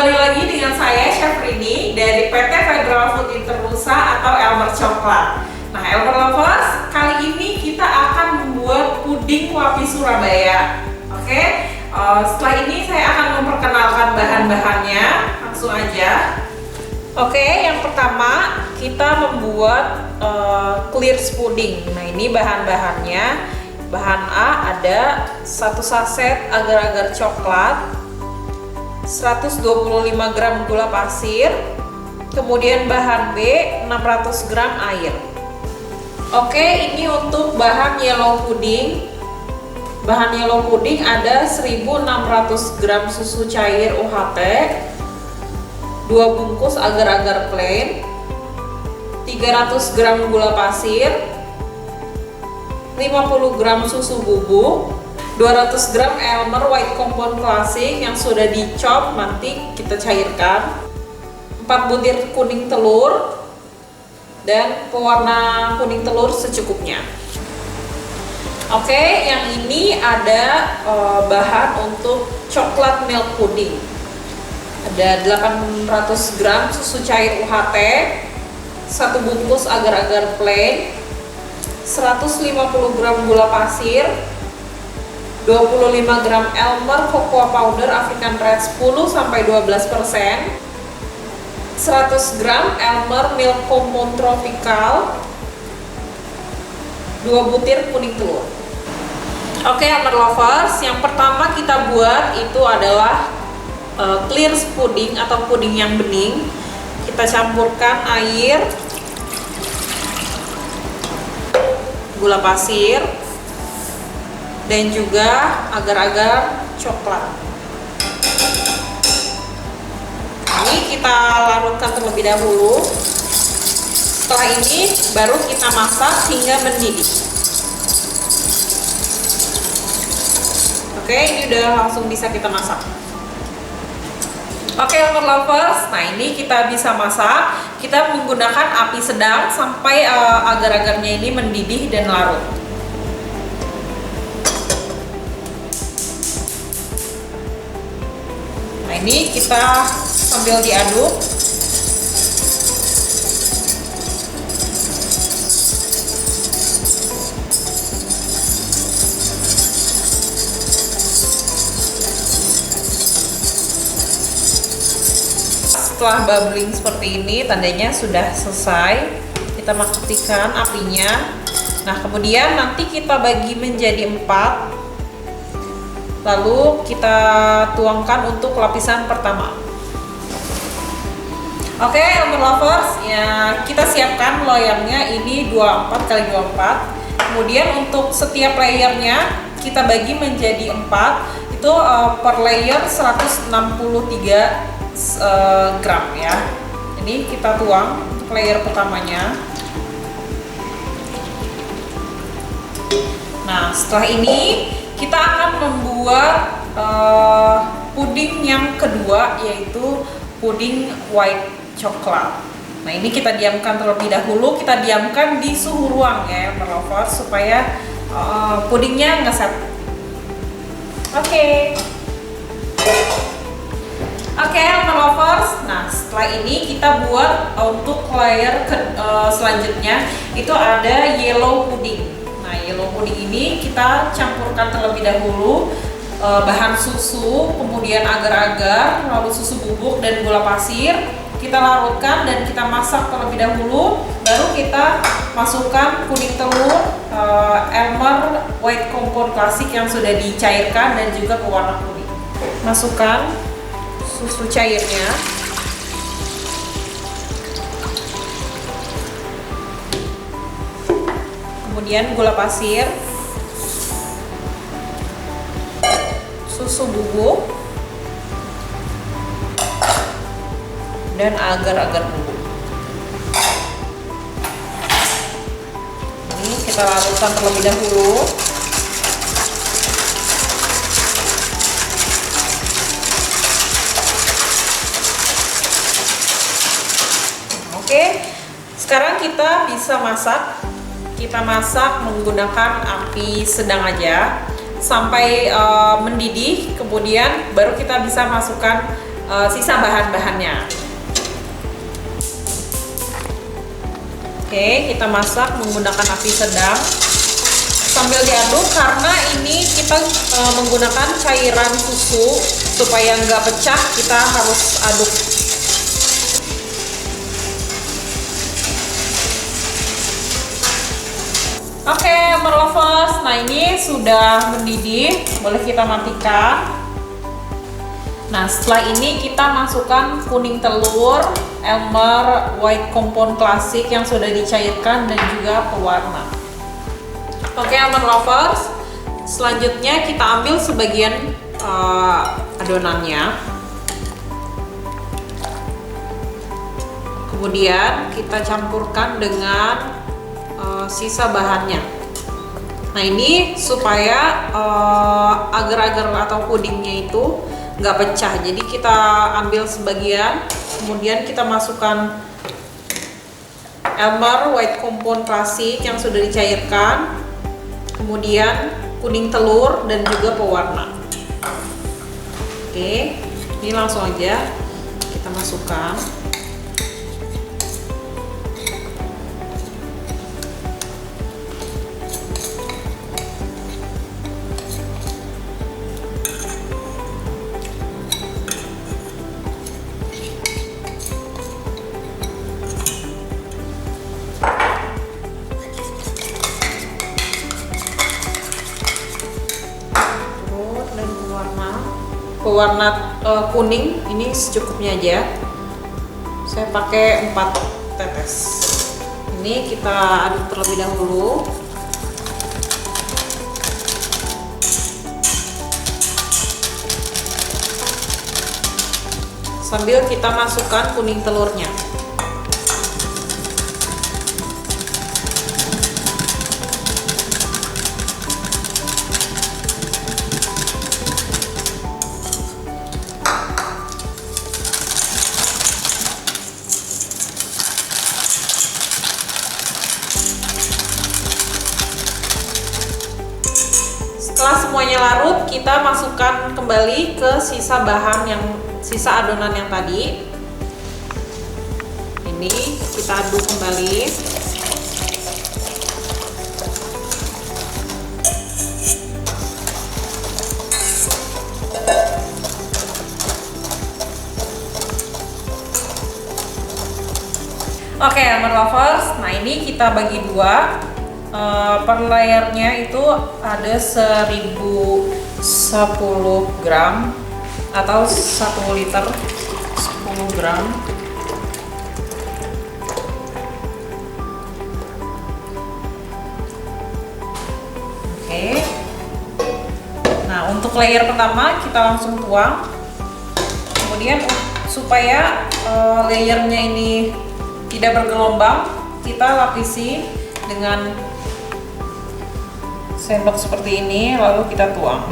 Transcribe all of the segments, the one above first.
Kembali lagi dengan saya Chef Rini dari PT Federal Food Internusa atau Elmer Coklat. Nah, Elmer Lovers, kali ini kita akan membuat puding wafi Surabaya. Oke, setelah ini saya akan memperkenalkan bahan-bahannya. Langsung aja. Oke, yang pertama kita membuat clear pudding. Nah, ini bahan-bahannya. Bahan A ada 1 saset agar-agar coklat, 125 gram gula pasir, kemudian bahan B 600 gram air. Oke, ini untuk bahan yellow pudding. Bahan yellow pudding ada 1600 gram susu cair UHT, 2 bungkus agar-agar plain, 300 gram gula pasir, 50 gram susu bubuk, 200 gram Elmer White Compound Classic yang sudah dicop, nanti kita cairkan, 4 butir kuning telur, dan pewarna kuning telur secukupnya. Oke, yang ini ada bahan untuk coklat milk pudding. Ada 800 gram susu cair UHT, 1 bungkus agar-agar plain, 150 gram gula pasir, 25 gram Elmer Cocoa Powder African Red 10-12%, 100 gram Elmer Milk Compound Tropical, 2 butir kuning telur. Oke, Elmer Lovers, yang pertama kita buat itu adalah clear pudding atau puding yang bening. Kita campurkan air, gula pasir, dan juga agar-agar coklat. Ini kita larutkan terlebih dahulu. Setelah ini baru kita masak hingga mendidih. Oke, ini udah langsung bisa kita masak. Oke, Elmer Lovers, nah ini kita bisa masak. Kita menggunakan api sedang sampai agar-agarnya ini mendidih dan larut. Nah, ini kita sambil diaduk. Setelah bubbling seperti ini, tandanya sudah selesai. Kita matikan apinya. Nah, kemudian nanti kita bagi menjadi 4. Lalu kita tuangkan untuk lapisan pertama. Oke, Elmer Lovers, ya kita siapkan loyangnya ini 24 x 24. Kemudian untuk setiap layernya kita bagi menjadi 4. Itu per layer 163 gram ya. Ini kita tuang untuk layer pertamanya. Nah, setelah ini kita akan membuat puding yang kedua, yaitu puding white coklat. Nah, ini kita diamkan terlebih dahulu. Kita diamkan di suhu ruang ya, Elmer Lovers, supaya pudingnya ngeset. Oke, Elmer Lovers. Nah, setelah ini kita buat untuk layer selanjutnya itu ada yellow pudding. Yellow pudding ini kita campurkan terlebih dahulu bahan susu, kemudian agar-agar, lalu susu bubuk dan gula pasir. Kita larutkan dan kita masak terlebih dahulu. Baru kita masukkan kuning telur, Elmer White Compound Classic yang sudah dicairkan dan juga pewarna kuning. Masukkan susu cairnya. Kemudian gula pasir, susu bubuk, dan agar-agar bubuk. Ini kita larutkan terlebih dahulu. Oke, sekarang kita bisa masak. Kita masak menggunakan api sedang aja sampai mendidih, kemudian baru kita bisa masukkan sisa bahan-bahannya. Oke, kita masak menggunakan api sedang sambil diaduk, karena ini kita menggunakan cairan susu supaya nggak pecah, kita harus aduk. Oke, Elmer Lovers, nah ini sudah mendidih, boleh kita matikan. Nah, setelah ini kita masukkan kuning telur Elmer White Compound Classic yang sudah dicairkan dan juga pewarna. Oke, Elmer Lovers, selanjutnya kita ambil sebagian adonannya. Kemudian kita campurkan dengan sisa bahannya. Nah, ini supaya agar-agar atau pudingnya itu nggak pecah, jadi kita ambil sebagian, kemudian kita masukkan Elmer White Compound Classic yang sudah dicairkan, kemudian kuning telur dan juga pewarna. Oke, ini langsung aja kita masukkan. Pewarna kuning ini secukupnya aja, saya pakai 4 tetes. Ini kita aduk terlebih dahulu. Sambil kita masukkan kuning telurnya. Setelah semuanya larut, kita masukkan kembali ke sisa adonan yang tadi. Ini kita aduk kembali. Oke, Elmer Lovers, nah ini kita bagi dua. Per layernya itu ada 1010 gram atau 1 liter 10 gram. Oke. Nah, untuk layer pertama kita langsung tuang. Kemudian supaya layernya ini tidak bergelombang, kita lapisi dengan sendok seperti ini, lalu kita tuang.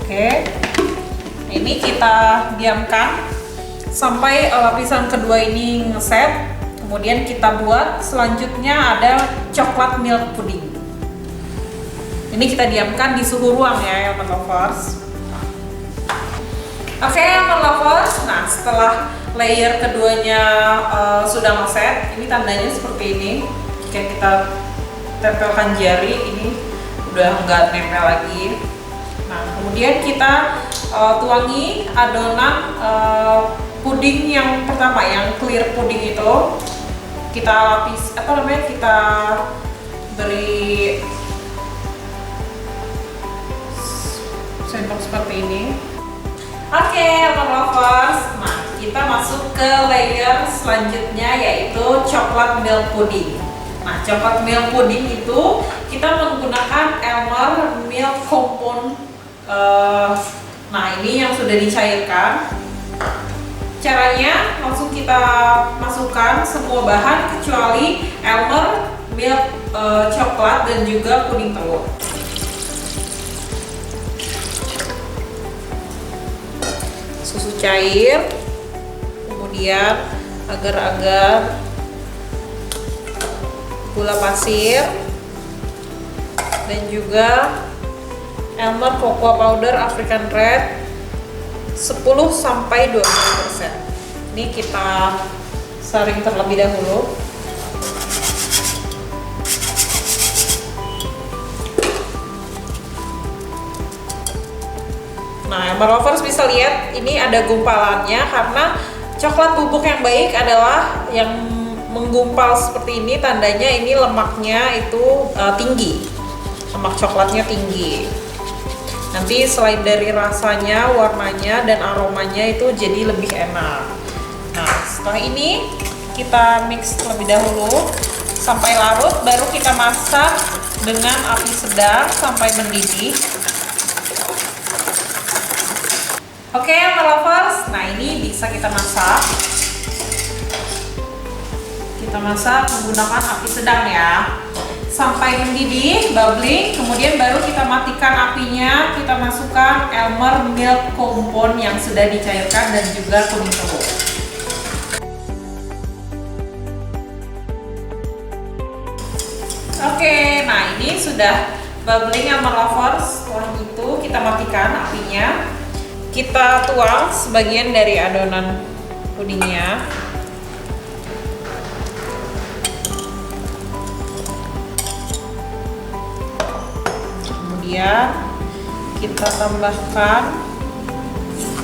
Oke, ini kita diamkan sampai lapisan kedua ini ngeset. Kemudian kita buat selanjutnya ada coklat milk pudding. Ini kita diamkan di suhu ruang ya, Elmer Lovers. Oke, Elmer Lovers, nah setelah layer keduanya sudah ngeset, ini tandanya seperti ini. Jika kita tempelkan jari, ini udah nggak nempel lagi. Nah, kemudian kita tuangi adonan puding yang pertama, yang clear puding itu. Kita lapis, kita beri sendok seperti ini. Oke, Elmer Lovers, nah kita masuk ke layer selanjutnya, yaitu coklat milk pudding. Nah, coklat milk pudding itu kita menggunakan Elmer Milk Compound. Nah, ini yang sudah dicairkan. Caranya langsung kita masukkan semua bahan kecuali Elmer milk coklat dan juga kuning telur. Susu cair, kemudian agar-agar gula pasir, dan juga Elmer cocoa powder African Red 10-20%. Ini kita saring terlebih dahulu. Nah, Elmer lovers bisa lihat ini ada gumpalannya, karena coklat bubuk yang baik adalah yang menggumpal seperti ini, tandanya ini lemaknya itu tinggi, lemak coklatnya tinggi. Nanti selain dari rasanya, warnanya, dan aromanya itu jadi lebih enak. Nah, setelah ini kita mix terlebih dahulu sampai larut, baru kita masak dengan api sedang sampai mendidih. Oke, lovers, nah ini bisa kita masak. Kita masak menggunakan api sedang ya, sampai mendidih, bubbling. Kemudian baru kita matikan apinya, kita masukkan Elmer milk compound yang sudah dicairkan dan juga kuning telur. Oke, nah ini sudah bubbling Elmer lovers. Setelah itu kita matikan apinya, kita tuang sebagian dari adonan pudingnya. Kemudian kita tambahkan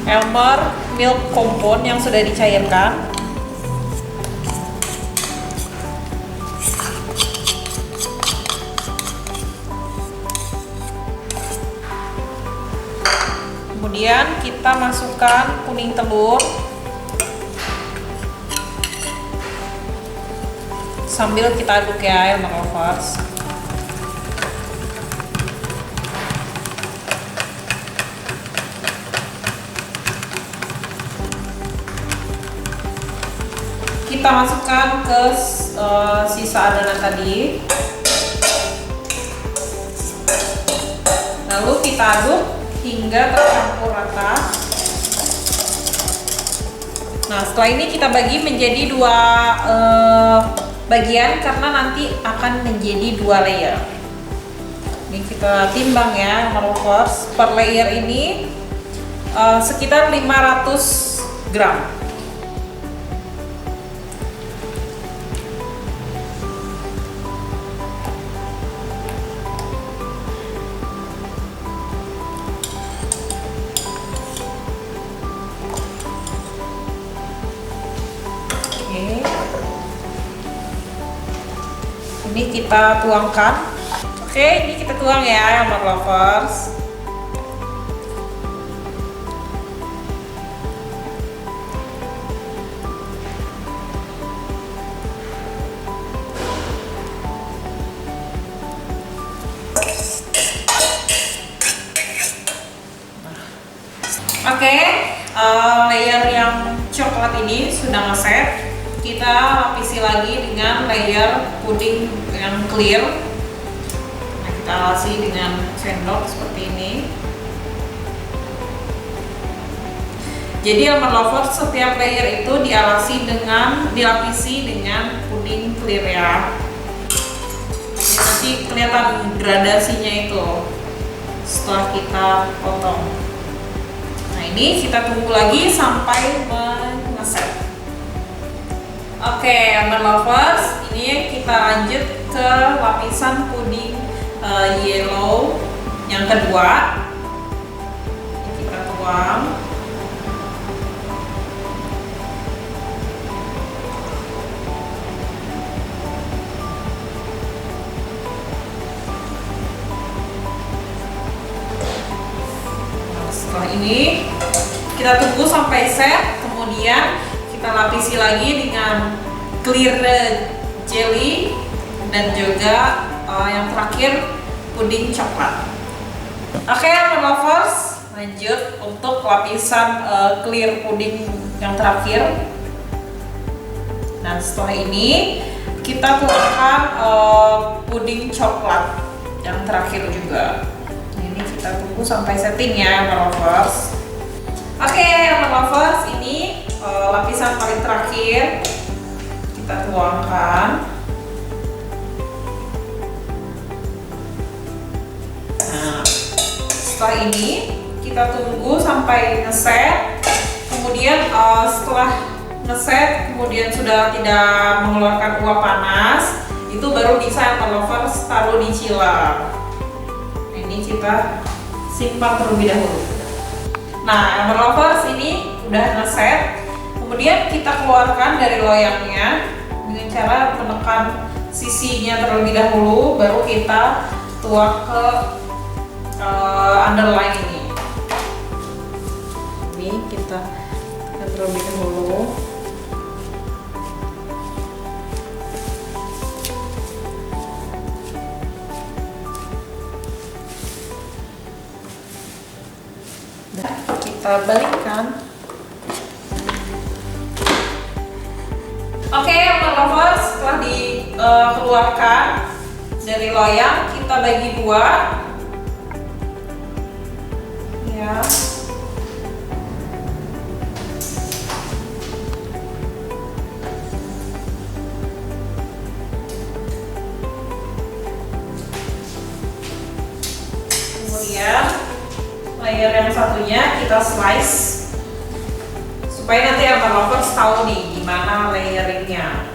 Elmer milk compound yang sudah dicairkan. Kemudian kita masukkan kuning telur sambil kita aduk ya, Elmer lovers. Kita masukkan ke sisa adonan tadi, lalu kita aduk hingga tercampur rata. Nah, setelah ini kita bagi menjadi dua bagian karena nanti akan menjadi 2 layer. Ini kita timbang ya, lovers. Per layer ini sekitar 500 gram. Ini kita tuangkan. Oke, ini kita tuang ya, Elmer lovers. Oke, layer yang coklat ini sudah ngeset. Kita lapisi lagi dengan layer puding yang clear. Nah, kita alasi dengan sendok seperti ini. Jadi Elmer lovers, setiap layer itu dilapisi dengan puding clear ya. Jadi nanti kelihatan gradasinya itu setelah kita potong. Nah, ini kita tunggu lagi sampai mengeset. Oke, Elmer lovers, ini kita lanjut ke lapisan puding yellow yang kedua. Ini kita tuang. Nah, setelah ini kita tunggu sampai set, kemudian kita lapisi lagi dengan clear jelly dan juga yang terakhir puding coklat. Oke, Elmer lovers, lanjut untuk lapisan clear puding yang terakhir. Nah, setelah ini kita tuangkan puding coklat yang terakhir juga. Ini kita tunggu sampai setting ya, Elmer Lovers. Oke, Elmer Lovers, ini lapisan paling terakhir kita tuangkan. Nah, setelah ini kita tunggu sampai ngeset. Kemudian setelah ngeset, kemudian sudah tidak mengeluarkan uap panas, itu baru bisa Elmer Lovers taruh di chiller. Ini kita simpan terlebih dahulu. Nah, Elmer Lovers, ini udah ngeset. Kemudian kita keluarkan dari loyangnya dengan cara menekan sisinya terlebih dahulu, baru kita tuang ke underline ini. Ini kita tekan terlebih dahulu. Dan kita balikkan. Oke, Elmer Lovers, setelah dikeluarkan dari loyang, kita bagi dua. Ya. Kemudian layer yang satunya kita slice supaya nanti Elmer Lovers tahu nih gimana layeringnya.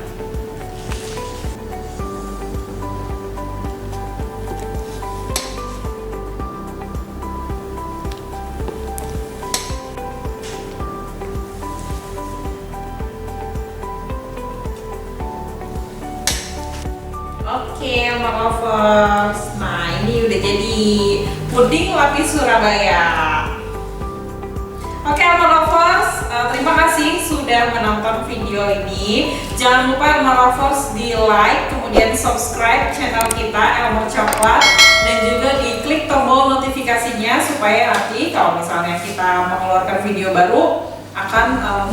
Oke, Elmer Lovers. Nah, ini udah jadi puding lapis Surabaya. Oke, Elmer Lovers, terima kasih sudah menonton video ini. Jangan lupa Elmer Lovers di like, kemudian subscribe channel kita Elmer Coklat, dan juga diklik tombol notifikasinya supaya nanti kalau misalnya kita mengeluarkan video baru akan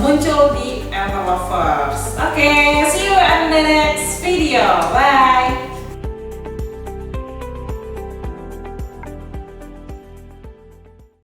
muncul di Elmer Lovers. Oke, see you in the next video. Bye.